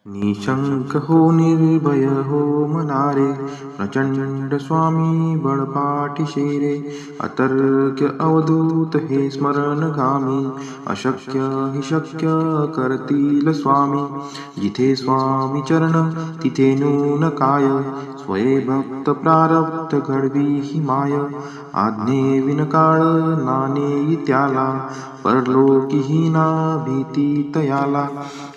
निशंक हो निर्भय हो मनारे, प्रचंड स्वामी बळपाठी शेरे. अतर्क्य अवधूत हे स्मरणगामी, अशक्य हि शक्य करतील स्वामी. जिथे स्वामी चरण तिथे नून काय, स्वये भक्त प्रारब्ध घडवी ही माय. आज्ञे विनकाळ नानेई त्याला, परलोकी ना भीती तयाला.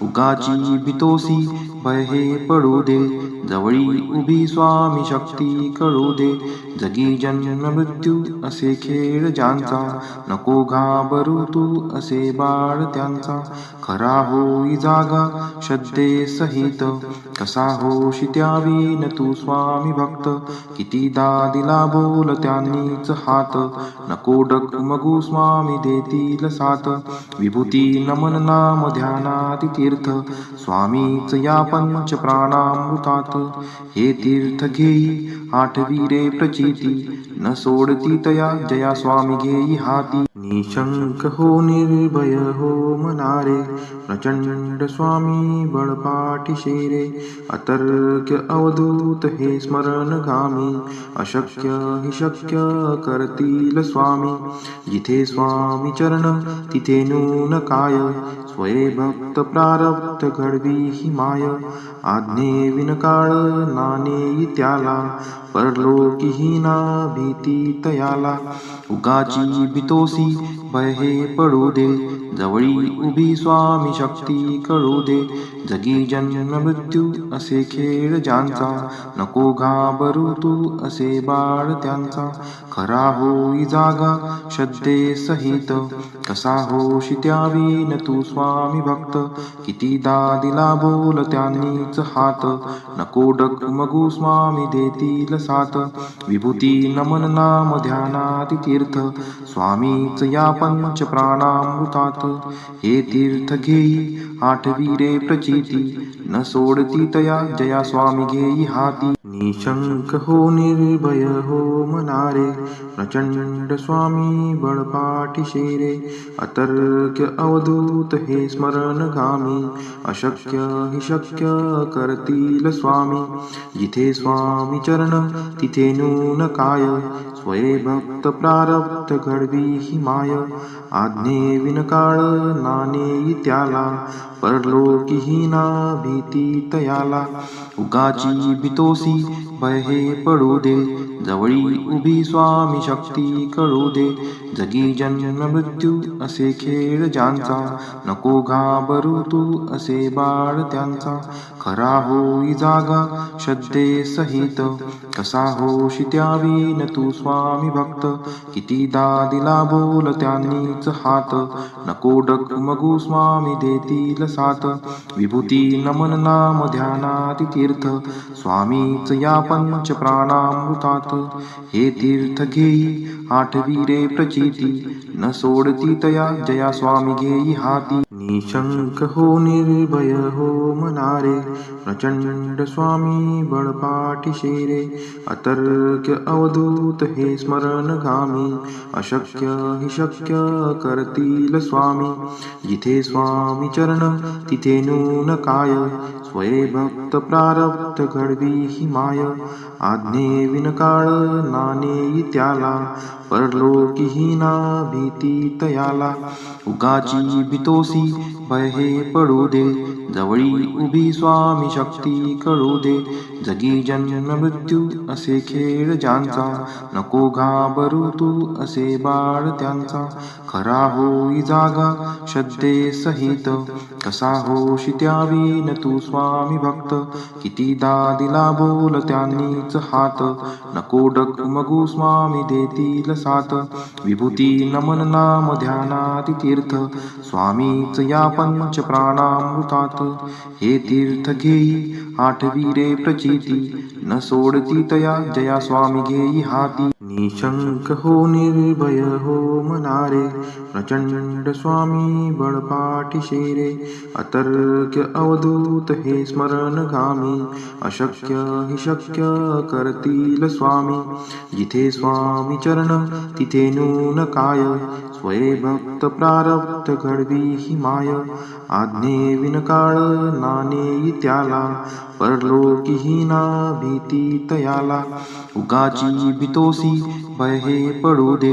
उगाची भीतोसी भय हे पडू दे, जवळी उभी स्वामी शक्ती कळू दे. जगी जन्म मृत्यू असे खेळ ज्यांचा, नको घाबरू तू असे बाळ त्यांचा. खरा होई जागा श्रद्धे सहित, कसा होशी त्यावीन तू स्वामी भक्त. कितीदा दिला बोल त्यांनीच हात, नको डगमगू स्वामी देतील साथ. विभूती नमन नाम ध्यानाति तीर्थ, स्वामीच या पंच प्राणामृतात. हे तीर्थ घेई आठवी रे प्रचिती, न सोडती तया जया स्वामी घेई हाती. निशंक हो निर्भय हो मनारे, प्रचंड स्वामी बळपाठी शेरे. अतर्क्य अवधूत हे स्मरणगामी, अशक्य हि शक्य करतील स्वामी. जिथे स्वामी चरण तिथे नून काय, स्वये भक्त प्रारब्ध घडवी ही माय. आज्ञे विनकाळ नानेई त्याला, परलोकी ना भीती तयाला. उगाची भीतोसी भय हे पडू दे, जवळी उभी स्वामी शक्ती कळू दे. जगी जन्म मृत्यू असे खेळ ज्यांचा, नको घाबरू तू असे बाळ त्यांचा. खरा होई जागा श्रद्धे सहित, कसा होशी त्यावीन तू स्वामी भक्त. कितीदा दिला बोल त्यांनीच हात, नको डगमगू स्वामी देतील साथ. विभूती नमन नाम ध्यानाति तीर्थ, स्वामीच या पंच प्राणामृतात. हे तीर्थ घेई आठवी रे प्रचिती, न सोडती तया जया स्वामी घेई हाती. निशंक हो निर्भय हो मनारे, प्रचंड स्वामी बळपाठी शेरे. अतर्क्य अवधूत हे स्मरणगामी, अशक्य हि शक्य करतील स्वामी. जिथे स्वामी चरण तिथे नून काय, स्वये भक्त प्रारब्ध घडवी ही माय. आज्ञे विनकाळ नानेई त्याला, परलोकी ना भीती तयाला. उगाची भीतोसी भय हे पडू दे, जवळी उभी स्वामी शक्ती कळू दे. जगी जन्म मृत्यू असे खेळ ज्यांचा, नको घाबरू तू असे बाळ त्यांचा. खरा होई जागा श्रद्धे सहित, कसा होशी त्यावीन तू स्वामी भक्त. कितीदा दिला बोल त्यांनीच हात, नको डगमगू स्वामी देतील साथ. विभूती नमन नाम ध्यानाति तीर्थ, स्वामीच या पंच प्राणामृतात. हे तीर्थ घेई आठवी रे प्रचिती, न सोडती तया जया स्वामी घेई हाती. निशंक हो निर्भय हो मनारे, प्रचंड स्वामी बळपाठी शेरे. अतर्क्य अवधूत हे स्मरणगामी, अशक्य हि शक्य करतील स्वामी. जिथे स्वामी चरण तिथे नून काय, स्वये भक्त प्रारब्ध घडवी ही माय. आज्ञे विनकाळ नानेई त्याला, परलोकी ना भीती तयाला. उगाची भीतोसी भय हे पडू दे, जवळी उभी स्वामी शक्ती कळू दे. जगी जन्म मृत्यू असे खेळ ज्यांचा, नको घाबरू तू असे बाळ त्यांचा. खरा होई जागा श्रद्धे सहित, कसा होशी त्यावीन तू स्वामी भक्त. कितीदा दिला बोल त्यांनीच हात, नको डगमगू स्वामी देतील साथ. विभूती नमन नाम ध्यानाति तीर्थ, स्वामीच या पंच प्राणामृतात. हे तीर्थ घेई आठवी रे प्रचिती, न सोडती तया जया स्वामी घेई हाती. निशंक हो निर्भय हो मनारे, प्रचंड स्वामी बळपाठी शेरे. अतर्क्य अवधूत हे स्मरणगामी, अशक्य हि शक्य करतील स्वामी. जिथे स्वामी चरण तिथे नून काय, स्वये भक्त प्रारब्ध घडवी ही माय. आज्ञे विनकाळ नानेई त्याला, परलोकीही ना भीती तयाला. उगाची भीतोसी भय हे पडू दे,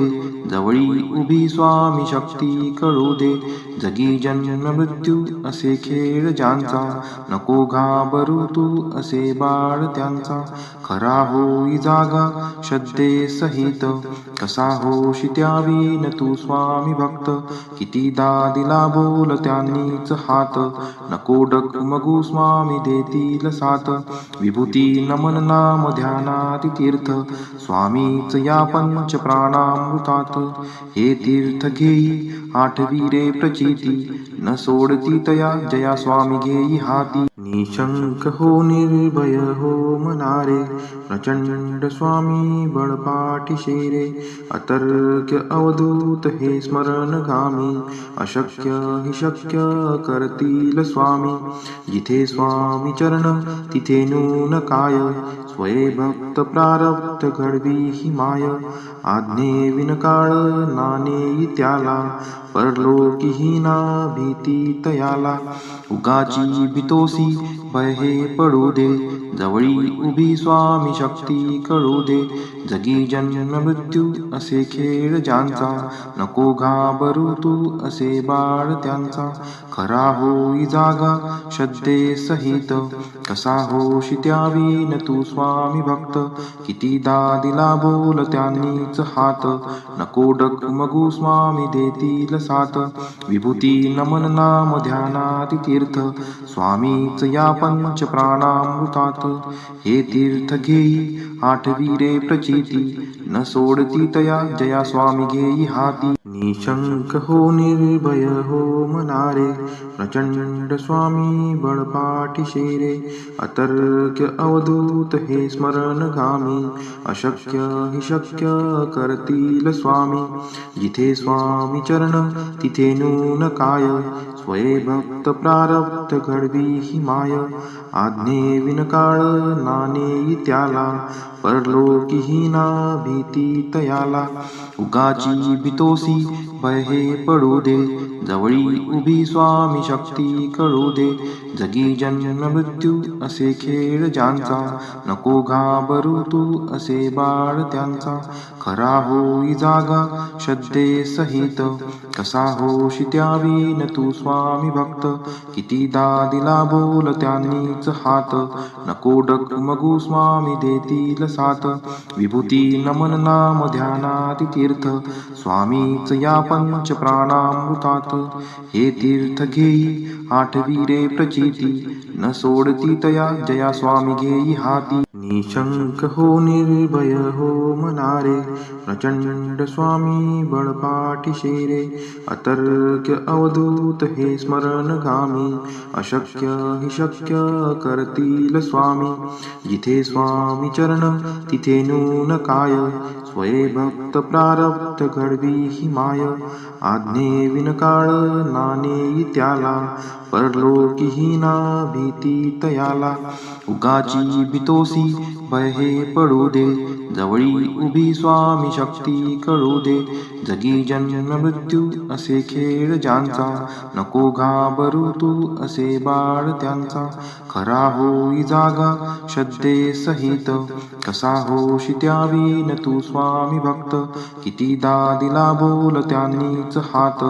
जवळी उभी स्वामी शक्ती कळू दे. जगी जन्म मृत्यू असे खेळ ज्यांचा, नको घाबरू तू असे बाळ त्यांचा. खरा होई जागा श्रद्धे सहित, कसा होशी त्यावीन तू स्वामी भक्त. कितीदा दिला बोल त्यांनीच हात, नको डगमगू स्वामी देतील साथ. विभूती नमन नाम ध्यानाति तीर्थ, स्वामीच या पंच प्राणामृतात. हे तीर्थ घेई आठवी रे प्रचिती, न सोडती तया जया स्वामी घेई हाती. निशंक हो निर्भय हो मनारे, प्रचंड स्वामी बळपाठीशे रे. अतर्क्य अवधूत हे स्मरणगामी, अशक्य हि शक्य करतील स्वामी. जिथे स्वामी चरण तिथे नून काय, स्वये भक्त प्रारब्ध घडवी ही माय. आज्ञे विनकाळ नानेई त्याला, परलोकीही ना भीती तयाला. उगाची भीतोसी भय हे पडू दे, जवळी उभी स्वामी शक्ती कळू दे. जगी जन्म मृत्यू असे खेळ ज्यांचा, नको घाबरू तू असे बाळ त्यांचा. खरा होई जागा श्रद्धे सहित, कसा होशी त्यावीन तू स्वामी भक्त. कितीदा दिला बोल त्यांनीच हात, नको डगमगू स्वामी देतील साथ. विभूती नमन नाम ध्यानाति तीर्थ, स्वामीच या पंच प्राणामृतात. हे तीर्थ घेई आठवी रे प्रचिती, न सोडती तया जया स्वामी घेई हाती. निशंक हो निर्भय हो मनारे, प्रचंड स्वामी बळपाठीशे रे. अतर्क्य अवधूत हे स्मरणगामी, अशक्य हि शक्य करतील स्वामी. जिथे स्वामी चरण तिथे नून काय, स्वये भक्त प्रारब्ध घडवी ही माय. आज्ञे विनकाळ नानेई त्याला, परलोकीही ना भीती तयाला. उगाची भीतोसी भय हे पडू दे, जवळी उभी स्वामी शक्ती कळू दे. जगी जन्म मृत्यू असे खेळ ज्यांचा, नको घाबरू तू असे बाळ त्यांचा. खरा होई जागा श्रद्धे सहित, कसा होशी त्यावीन तू स्वामी भक्त. कितीदा दिला बोल त्यांनीच हात, नको डगमगू स्वामी देतील साथ. विभूती नमन नाम ध्यानाति तीर्थ, स्वामीच या पंच प्राणामृतात. हे तीर्थ घेई आठवी रे प्रचिती, न सोडती तया जया स्वामी घेई हाती. निशंक हो निर्भय हो मनारे, प्रचंड स्वामी बळपाठीशे रे. अतर्क्य अवधूत हे स्मरणगामी, अशक्य हि शक्य करतील स्वामी. जिथे स्वामी चरण तिथे नून काय, स्वये भक्त प्रारब्ध घडवी ही माय. आज्ञे विनकाळ नानेई त्याला, परलोकीही ना भीती तयाला. उगाची भीतोसी भय हे पडू दे, जवळी उभी स्वामी शक्ती कळू दे. जगी जन्म मृत्यू असे खेळ ज्यांचा, नको घाबरू तू असे बाळ त्यांचा. खरा होई जागा श्रद्धे सहित, कसा होशी त्यावीन तू स्वामी भक्त. कितीदा दिला बोल त्यांनीच हात,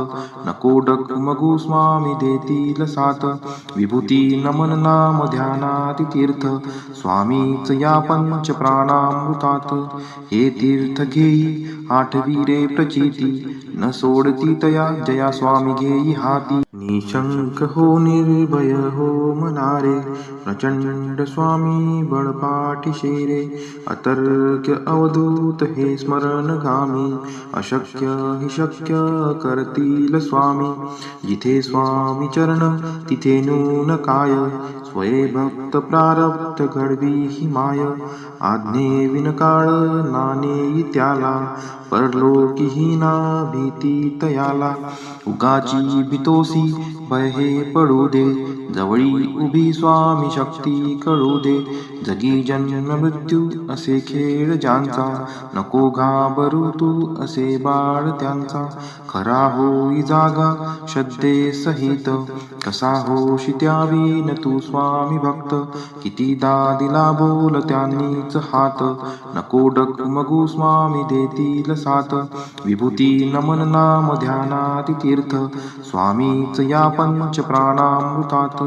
नको डगमगू स्वामी देतील साथ. विभूती नमन नाम ध्यानाति तीर्थ, स्वामीच या पंच प्राणामृतात. हे तीर्थ घेई आठवी रे प्रचिती, न सोडती तया जया स्वामी घेई हाती. निशंक हो निर्भय हो मनारे, प्रचंड स्वामी बळपाठीशे रे. अतर्क्य अवधूत हे स्मरणगामी, अशक्य हि शक्य करतील स्वामी. जिथे स्वामी चरण तिथे नून काय, स्वये भक्त प्रारब्ध घडवी ही माय. आज्ञे विनकाळ नानेई त्याला, परलोकीही ना भीती तयाला. उगाची भीतोसी भय हे पडू दे, जवळी उभी स्वामी शक्ती कळू दे. जगी जन्म मृत्यू असे खेळ ज्यांचा, नको घाबरू तू असे बाळ त्यांचा. खरा होई जागा श्रद्धे सहित, कसा होशी त्यावीन तू स्वामी भक्त. कितीदा दिला बोल त्यांनीच हात, नको डगमगू स्वामी देतील साथ. विभूती नमन नाम ध्यानाती तीर्थ, स्वामीच या पंच प्राणामृतात.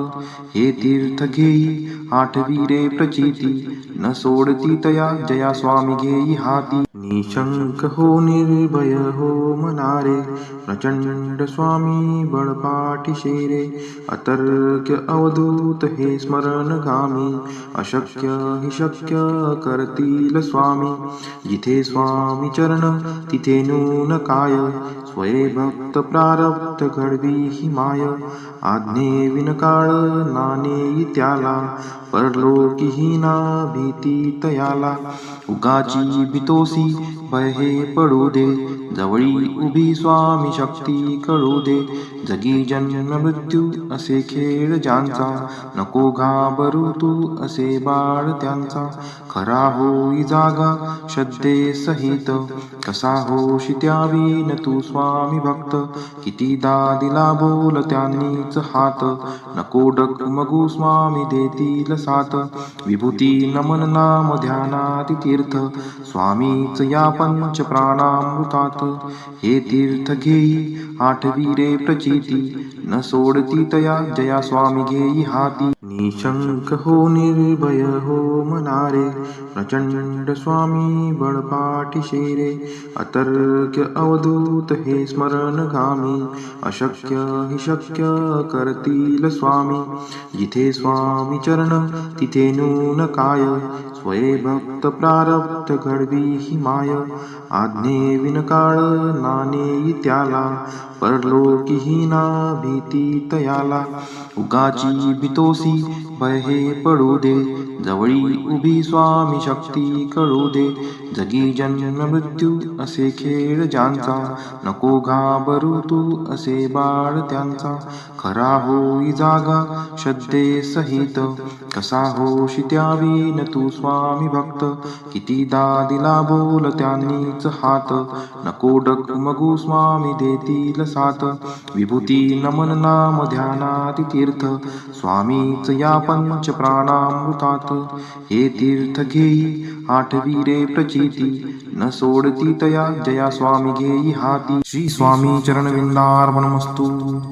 हे तीर्थ घेई आठवी रे प्रचिती, न सोडती तया जया स्वामी घेई हाती. निशंक हो निर्भय हो मनारे, प्रचंड स्वामी बळपाठीशे रे. अतर्क्य अवधूत हे स्मरणगामी, अशक्य हि शक्य करतील स्वामी. जिथे स्वामी चरण तिथे नून काय, स्वये भक्त प्रारब्ध घडवी ही माय. आज्ञे विनकाळ नानेई त्याला, परलोकी हीना भीती तयाला. उगाची भीतोसी भय हे पडू दे, जवळी उभी स्वामी शक्ती कळू दे. जगी जन्म मृत्यू असे खेळ ज्यांचा, नको घाबरू तू असे बाळ त्यांचा. खरा होई जागा श्रद्धे सहित, कसा होशी त्यावीन तू स्वामी भक्त. कितीदा दिला बोल त्यांनीच हात, नको डगमगू स्वामी देतील साथ. विभूती नमन नाम ध्यानाती तीर्थ, स्वामीच या पंच प्राणामृतात. हे तीर्थ घेई आठवी रे प्रचिती, न सोडती तया जया स्वामी घेई हाती. निशंक हो निर्भय हो मनारे, प्रचंड स्वामी बळपाठीशे रे. अतर्क्य अवधूत हे स्मरणगामी, अशक्य हि शक्य करतील स्वामी. जिथे स्वामी चरण तिथे नून काय, स्वये भक्त प्रारब्ध घडवी ही माय. आज्ञे विनकाळ नानेई त्याला, परलोकी हीना भीती तयाला. उगाची भीतोसी भय हे पडू दे, जवळी उभी स्वामी शक्ती कळू दे. जगी जन्म मृत्यू असे खेळ ज्यांचा, नको घाबरू तू असे बाळ त्यांचा. खरा होई जागा श्रद्धे सहित, कसा होशी त्यावीन तू स्वामी भक्त. कितीदा दिला बोल त्यांनीच हात, नको डगमगू स्वामी देतील साथ. विभूती नमन नाम ध्यानाती तीर्थ, स्वामीच या पंच प्राणामृतात. हे तीर्थ घेई आठवी रे प्रचिती, न सोडती तया जया स्वामी घेई हाती. श्री स्वामी चरणविंदार्पणमस्तु.